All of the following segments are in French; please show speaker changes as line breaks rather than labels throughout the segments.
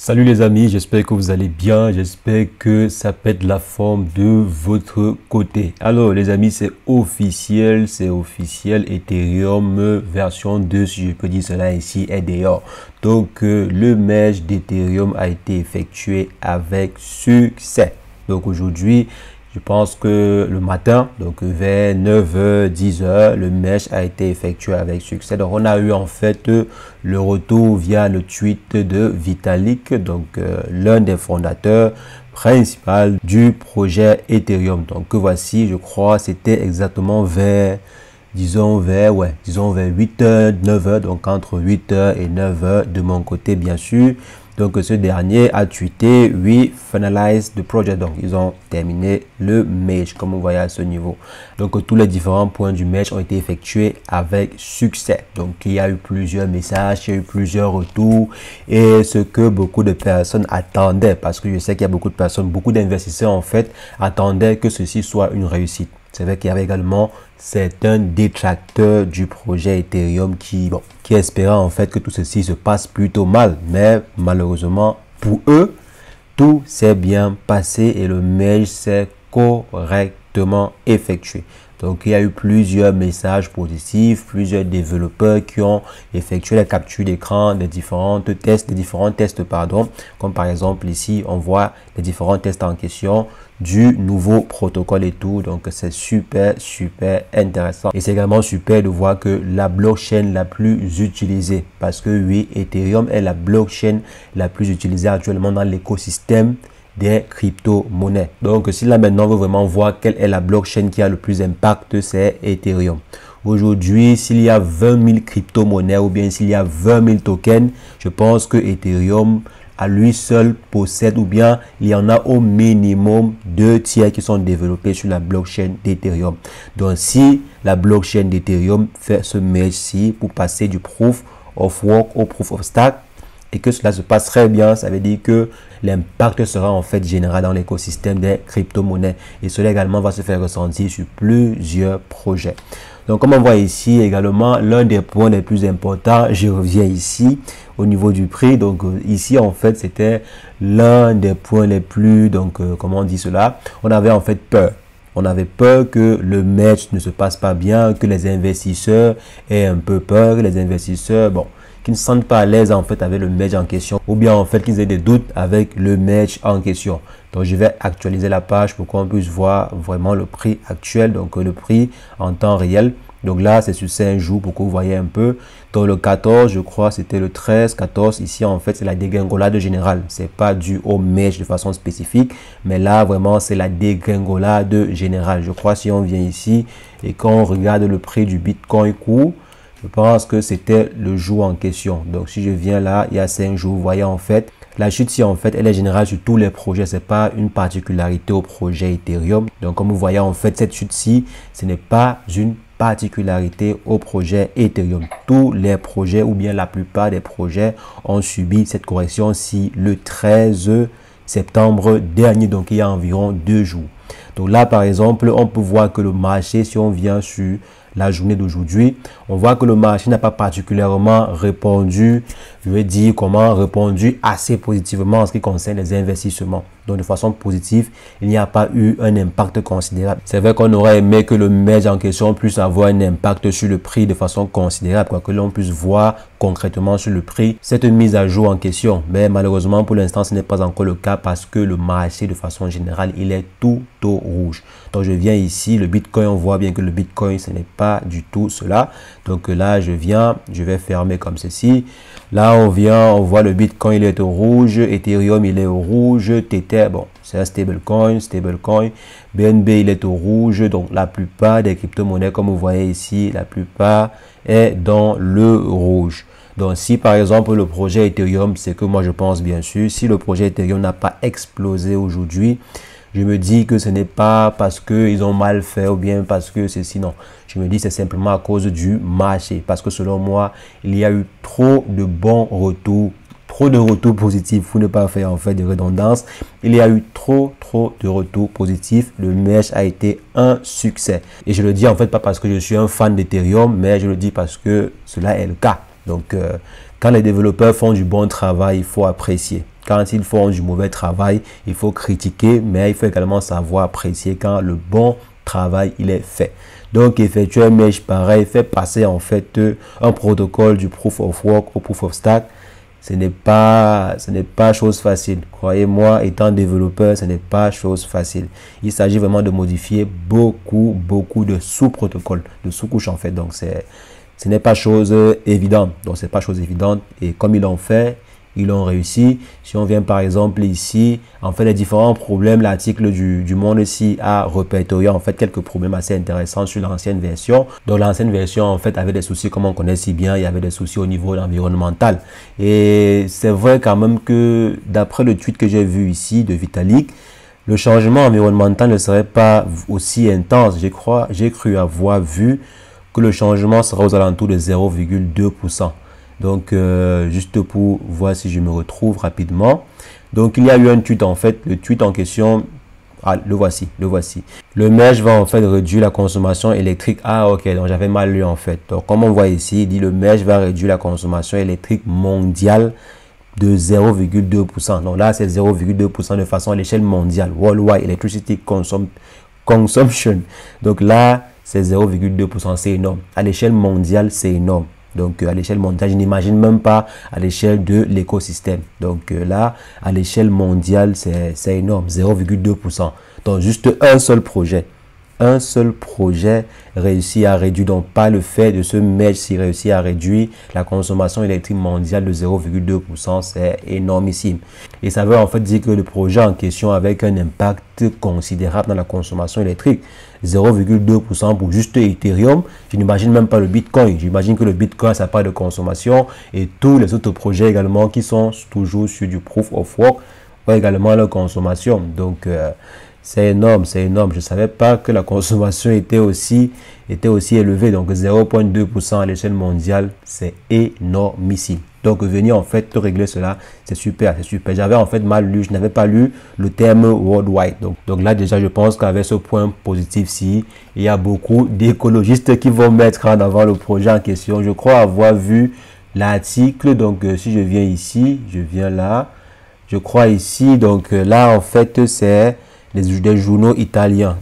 Salut les amis, j'espère que vous allez bien, j'espère que ça pète la forme de votre côté. Alors les amis, c'est officiel, Ethereum version 2, si je peux dire cela ici, est dehors. Donc le merge d'Ethereum a été effectué avec succès. Donc aujourd'hui, je pense que le matin, donc vers 9h, 10h, le merge a été effectué avec succès. Donc, on a eu en fait le retour via le tweet de Vitalik, donc l'un des fondateurs principaux du projet Ethereum. Donc, voici, je crois, c'était exactement vers, disons vers 8h, 9h, donc entre 8h et 9h de mon côté, bien sûr. Donc, ce dernier a tweeté, we finalize the project. Donc, ils ont terminé le merge, comme vous voyez à ce niveau. Donc, tous les différents points du merge ont été effectués avec succès. Donc, il y a eu plusieurs messages, il y a eu plusieurs retours et ce que beaucoup de personnes attendaient, parce que je sais qu'il y a beaucoup de personnes, beaucoup d'investisseurs en fait, attendaient que ceci soit une réussite. C'est vrai qu'il y avait également certains détracteurs du projet Ethereum qui espéraient en fait que tout ceci se passe plutôt mal. Mais malheureusement pour eux, tout s'est bien passé et le merge s'est correctement effectué. Donc, il y a eu plusieurs messages positifs, plusieurs développeurs qui ont effectué la capture d'écran des différents tests, comme par exemple ici, on voit les différents tests en question du nouveau protocole et tout. Donc, c'est super intéressant. Et c'est également super de voir que la blockchain la plus utilisée, parce que oui, Ethereum est la blockchain la plus utilisée actuellement dans l'écosystème des crypto-monnaies. Donc, si là maintenant on veut vraiment voir quelle est la blockchain qui a le plus d'impact, c'est Ethereum. Aujourd'hui, s'il y a 20 000 crypto-monnaies ou bien s'il y a 20 000 tokens, je pense que Ethereum à lui seul possède, ou bien il y en a au minimum 2 tiers qui sont développés sur la blockchain d'Ethereum. Donc, si la blockchain d'Ethereum fait ce merge-ci pour passer du proof of work au proof of stake, et que cela se passe très bien, ça veut dire que l'impact sera en fait général dans l'écosystème des crypto-monnaies. Et cela également va se faire ressentir sur plusieurs projets. Donc, comme on voit ici également, l'un des points les plus importants, je reviens ici au niveau du prix. Donc, ici, en fait, c'était l'un des points les plus, comment on dit cela? On avait en fait peur. On avait peur que le merge ne se passe pas bien, que les investisseurs aient un peu peur, que les investisseurs, qui ne se sentent pas à l'aise en fait avec le merge en question, ou bien en fait qu'ils aient des doutes avec le merge en question. Donc je vais actualiser la page pour qu'on puisse voir vraiment le prix actuel, donc le prix en temps réel. Donc là c'est sur 5 jours pour que vous voyez un peu. Dans le 14, je crois c'était le 13, 14, ici en fait c'est la dégringolade générale. C'est pas dû au merge de façon spécifique, mais là vraiment c'est la dégringolade générale. Je crois si on vient ici et qu'on regarde le prix du Bitcoin court, je pense que c'était le jour en question. Donc, si je viens là, il y a 5 jours, vous voyez en fait, la chute ci en fait, elle est générale sur tous les projets. C'est pas une particularité au projet Ethereum. Donc, comme vous voyez en fait, cette chute ci, ce n'est pas une particularité au projet Ethereum. Tous les projets ou bien la plupart des projets ont subi cette correction ci le 13 septembre dernier. Donc, il y a environ 2 jours. Donc là, par exemple, on peut voir que le marché, si on vient sur la journée d'aujourd'hui, on voit que le marché n'a pas particulièrement répondu, je vais dire comment répondu assez positivement en ce qui concerne les investissements. Donc de façon positive, il n'y a pas eu un impact considérable. C'est vrai qu'on aurait aimé que le merge en question puisse avoir un impact sur le prix de façon considérable, quoi, que l'on puisse voir concrètement sur le prix cette mise à jour en question. Mais malheureusement, pour l'instant, ce n'est pas encore le cas parce que le marché de façon générale, il est tout au rouge. Donc je viens ici, le Bitcoin, on voit bien que le Bitcoin, ce n'est pas du tout cela. Donc là, je vais fermer comme ceci. Là, on voit le Bitcoin, il est au rouge, Ethereum, il est au rouge, Tether, c'est un stablecoin, BNB, il est au rouge. Donc la plupart des crypto-monnaies, comme vous voyez ici, la plupart est dans le rouge. Donc, si par exemple le projet Ethereum, c'est que moi je pense bien sûr, si le projet Ethereum n'a pas explosé aujourd'hui, je me dis que ce n'est pas parce qu'ils ont mal fait ou bien parce que ceci, non. Je me dis c'est simplement à cause du marché. Parce que selon moi, il y a eu trop de bons retours, trop de retours positifs pour ne pas faire en fait de redondance. Il y a eu trop de retours positifs. Le merge a été un succès. Et je le dis en fait pas parce que je suis un fan d'Ethereum, mais je le dis parce que cela est le cas. Donc, Quand les développeurs font du bon travail, il faut apprécier. Quand ils font du mauvais travail, il faut critiquer, mais il faut également savoir apprécier quand le bon travail il est fait. Donc, effectuer un mesh pareil fait passer en fait un protocole du Proof of Work au Proof of Stake. Ce n'est pas chose facile. Croyez-moi, étant développeur, ce n'est pas chose facile. Il s'agit vraiment de modifier beaucoup de sous-protocoles, de sous-couches en fait. Donc, ce n'est pas chose évidente. Donc, c'est pas chose évidente. Et comme ils l'ont fait, ils l'ont réussi. Si on vient par exemple ici, en fait, les différents problèmes, l'article du Monde ici a répertorié en fait quelques problèmes assez intéressants sur l'ancienne version. Donc, l'ancienne version en fait avait des soucis, comme on connaît si bien, il y avait des soucis au niveau environnemental. Et c'est vrai quand même que d'après le tweet que j'ai vu ici de Vitalik, le changement environnemental ne serait pas aussi intense. J'ai cru avoir vu que le changement sera aux alentours de 0,2%. Donc, juste pour voir si je me retrouve rapidement. Donc, il y a eu un tweet en fait. Le tweet en question, le voici. Le mesh va en fait réduire la consommation électrique. Ah, ok, donc j'avais mal lu en fait. Donc, comme on voit ici, il dit le mesh va réduire la consommation électrique mondiale de 0,2%. Donc là, c'est 0,2% de façon à l'échelle mondiale. Worldwide Electricity Consumption. Donc là, c'est 0,2%. C'est énorme. À l'échelle mondiale, c'est énorme. Donc, à l'échelle mondiale, je n'imagine même pas à l'échelle de l'écosystème. Donc, là, à l'échelle mondiale, c'est énorme, 0,2%. Donc, juste un seul projet réussit à réduire, donc pas le fait de ce mesh, s'il réussit à réduire la consommation électrique mondiale de 0,2%, c'est énormissime. Et ça veut en fait dire que le projet en question avec un impact considérable dans la consommation électrique, 0,2% pour juste Ethereum, je n'imagine même pas le Bitcoin. J'imagine que le Bitcoin, ça part de consommation et tous les autres projets également qui sont toujours sur du Proof of Work ont également leur consommation. Donc, c'est énorme, c'est énorme. Je ne savais pas que la consommation était aussi élevée. Donc 0,2% à l'échelle mondiale, c'est énormissime. Donc venir en fait régler cela, c'est super, c'est super. J'avais en fait mal lu, je n'avais pas lu le terme worldwide. Donc là déjà, je pense qu'avec ce point positif-ci, il y a beaucoup d'écologistes qui vont mettre en avant le projet en question. Je crois avoir vu l'article. Donc si je viens ici, je viens là. Je crois ici, donc là en fait c'est des journaux italiens,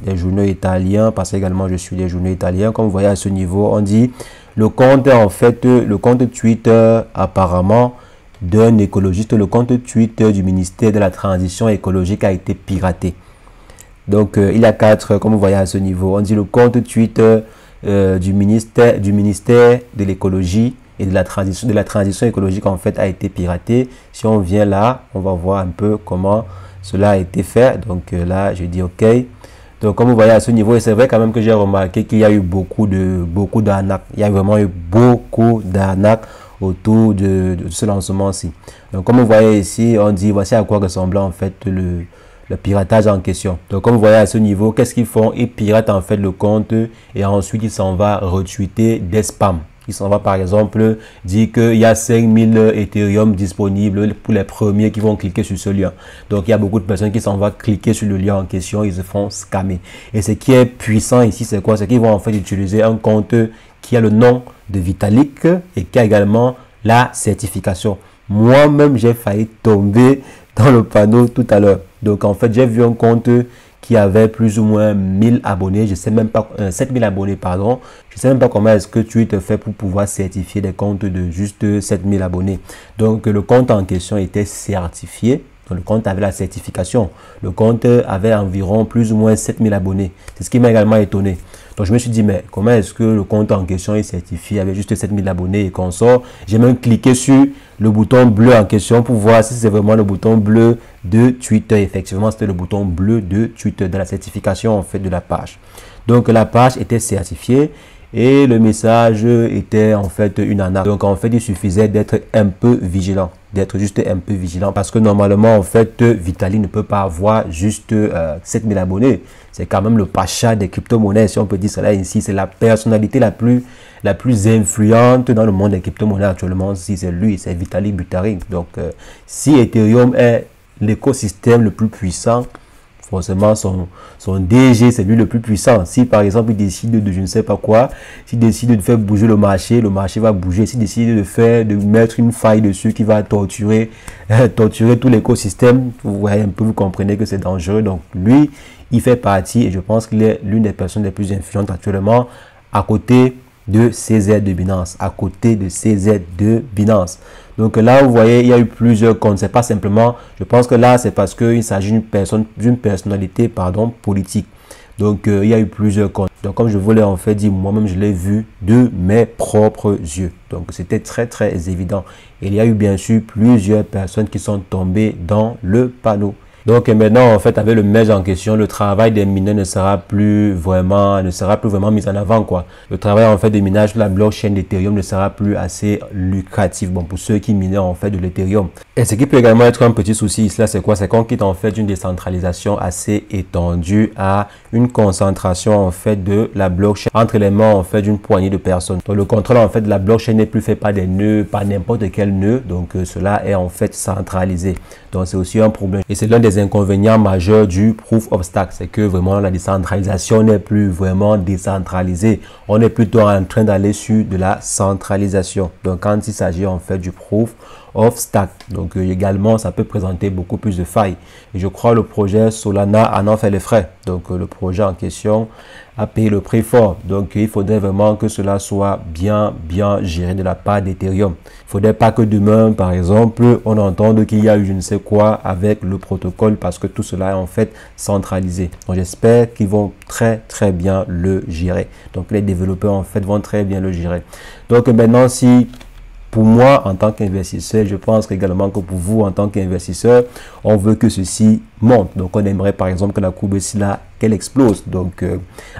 parce que également je suis des journaux italiens. Comme vous voyez à ce niveau, on dit le compte en fait, le compte Twitter apparemment d'un écologiste, le compte Twitter du ministère de la Transition écologique a été piraté. Donc il y a 4, comme vous voyez à ce niveau, on dit le compte Twitter du ministère de l'écologie et de la transition écologique en fait a été piraté. Si on vient là, on va voir un peu comment cela a été fait. Donc là, je dis OK. Donc comme vous voyez à ce niveau, et c'est vrai quand même que j'ai remarqué qu'il y a eu beaucoup d'arnaques. Il y a vraiment eu beaucoup d'arnaques autour de ce lancement-ci. Donc comme vous voyez ici, on dit voici à quoi ressemble en fait le piratage en question. Donc comme vous voyez à ce niveau, qu'est-ce qu'ils font? Ils piratent en fait le compte et ensuite ils s'en vont retweeter des spams. Il s'en va par exemple dire qu'il y a 5000 Ethereum disponibles pour les premiers qui vont cliquer sur ce lien. Donc il y a beaucoup de personnes qui s'en vont cliquer sur le lien en question, ils se font scammer. Et ce qui est puissant ici, c'est quoi? C'est qu'ils vont en fait utiliser un compte qui a le nom de Vitalik et qui a également la certification. Moi-même, j'ai failli tomber dans le panneau tout à l'heure. Donc en fait, j'ai vu un compte qui avait plus ou moins 1000 abonnés, je sais même pas, 7000 abonnés, pardon. Je sais même pas comment est-ce que tu te fais pour pouvoir certifier des comptes de juste 7000 abonnés. Donc, le compte en question était certifié. Donc, le compte avait la certification. Le compte avait environ plus ou moins 7000 abonnés. C'est ce qui m'a également étonné. Donc, je me suis dit, mais comment est-ce que le compte en question est certifié avec juste 7000 abonnés et qu'on sort? J'ai même cliqué sur le bouton bleu en question pour voir si c'est vraiment le bouton bleu de Twitter. Effectivement, c'était le bouton bleu de Twitter, de la certification en fait de la page. Donc, la page était certifiée et le message était en fait une arnaque. Donc, en fait, il suffisait d'être un peu vigilant. Parce que normalement en fait Vitalik ne peut pas avoir juste 7000 abonnés. C'est quand même le pacha des crypto-monnaies, si on peut dire cela ici. C'est la personnalité la plus influente dans le monde des crypto-monnaies actuellement. Si c'est lui, c'est Vitalik Buterin. Donc si Ethereum est l'écosystème le plus puissant, forcément son DG, c'est lui le plus puissant. Si par exemple il décide de je ne sais pas quoi, s'il décide de faire bouger le marché va bouger. S'il décide de mettre une faille dessus qui va torturer tout l'écosystème, vous voyez un peu, vous comprenez que c'est dangereux. Donc lui, il fait partie et je pense qu'il est l'une des personnes les plus influentes actuellement à côté de CZ de Binance, Donc là, vous voyez, il y a eu plusieurs comptes. C'est pas simplement, je pense que là, c'est parce qu'il s'agit d'une personnalité, politique. Donc, il y a eu plusieurs comptes. Donc, comme je vous l'ai en fait dit, moi-même, je l'ai vu de mes propres yeux. Donc, c'était très, très évident. Et il y a eu bien sûr plusieurs personnes qui sont tombées dans le panneau. Donc maintenant, en fait, avec le merge en question, le travail des mineurs ne sera plus vraiment mis en avant, quoi. Le travail, en fait, des minages de la blockchain d'Ethereum ne sera plus assez lucratif, bon, pour ceux qui minent, en fait, de l'Ethereum. Et ce qui peut également être un petit souci ici, c'est quoi? C'est qu'on quitte, en fait, une décentralisation assez étendue à une concentration, en fait, de la blockchain entre les mains, en fait, d'une poignée de personnes. Donc, le contrôle, en fait, de la blockchain n'est plus fait par des nœuds, par n'importe quel nœud. Donc, cela est, en fait, centralisé. Donc, c'est aussi un problème. Et c'est l'un des inconvénients majeurs du Proof of Stake, c'est que vraiment la décentralisation n'est plus vraiment décentralisée. On est plutôt en train d'aller sur de la centralisation. Donc quand il s'agit en fait du Proof of Stake, donc également ça peut présenter beaucoup plus de failles. Et je crois le projet Solana en fait les frais. Donc le projet en question a payé le prix fort. Donc il faudrait vraiment que cela soit bien géré de la part d'Ethereum. Il ne faudrait pas que demain, par exemple, on entende qu'il y a eu je ne sais quoi avec le protocole parce que tout cela est en fait centralisé. Donc j'espère qu'ils vont très bien le gérer. Donc les développeurs en fait vont très bien le gérer. Donc maintenant, si pour moi, en tant qu'investisseur, je pense également que pour vous, en tant qu'investisseur, on veut que ceci monte. Donc, on aimerait par exemple que la courbe ici, là, qu'elle explose. Donc,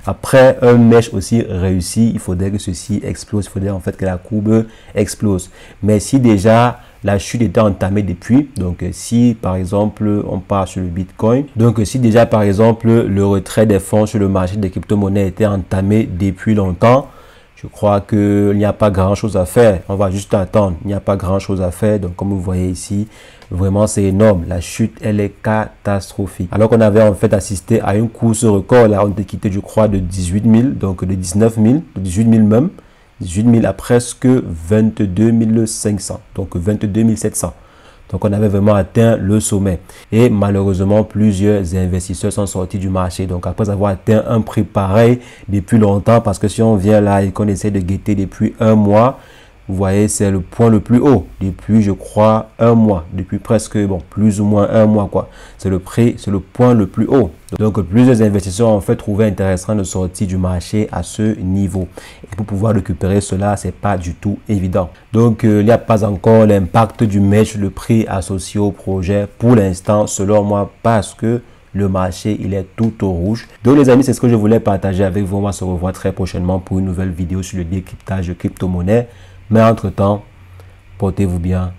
après un mesh aussi réussi, il faudrait que ceci explose. Il faudrait en fait que la courbe explose. Mais si déjà la chute était entamée depuis, donc si par exemple on part sur le Bitcoin, donc si déjà par exemple le retrait des fonds sur le marché des crypto-monnaies était entamé depuis longtemps, je crois qu'il n'y a pas grand chose à faire. On va juste attendre. Il n'y a pas grand chose à faire. Donc, comme vous voyez ici, vraiment, c'est énorme. La chute, elle est catastrophique. Alors qu'on avait en fait assisté à une course record. Là, on était quitté, je crois, de 18 000, donc de 19 000, de 18 000 même. 18 000 à presque 22 500, donc 22 700. Donc, on avait vraiment atteint le sommet. Et malheureusement, plusieurs investisseurs sont sortis du marché. Donc, après avoir atteint un prix pareil depuis longtemps, parce que si on vient là et qu'on essaie de guetter depuis un mois, vous voyez, c'est le point le plus haut depuis, je crois, un mois. Depuis presque, bon, plus ou moins un mois, quoi. C'est le prix, c'est le point le plus haut. Donc, plusieurs investisseurs ont fait trouver intéressant de sortir du marché à ce niveau. Et pour pouvoir récupérer cela, c'est pas du tout évident. Donc, il n'y a pas encore l'impact du merge sur le prix associé au projet pour l'instant, selon moi, parce que le marché, il est tout au rouge. Donc, les amis, c'est ce que je voulais partager avec vous. On va se revoir très prochainement pour une nouvelle vidéo sur le décryptage de crypto-monnaie. Mais entre-temps, portez-vous bien.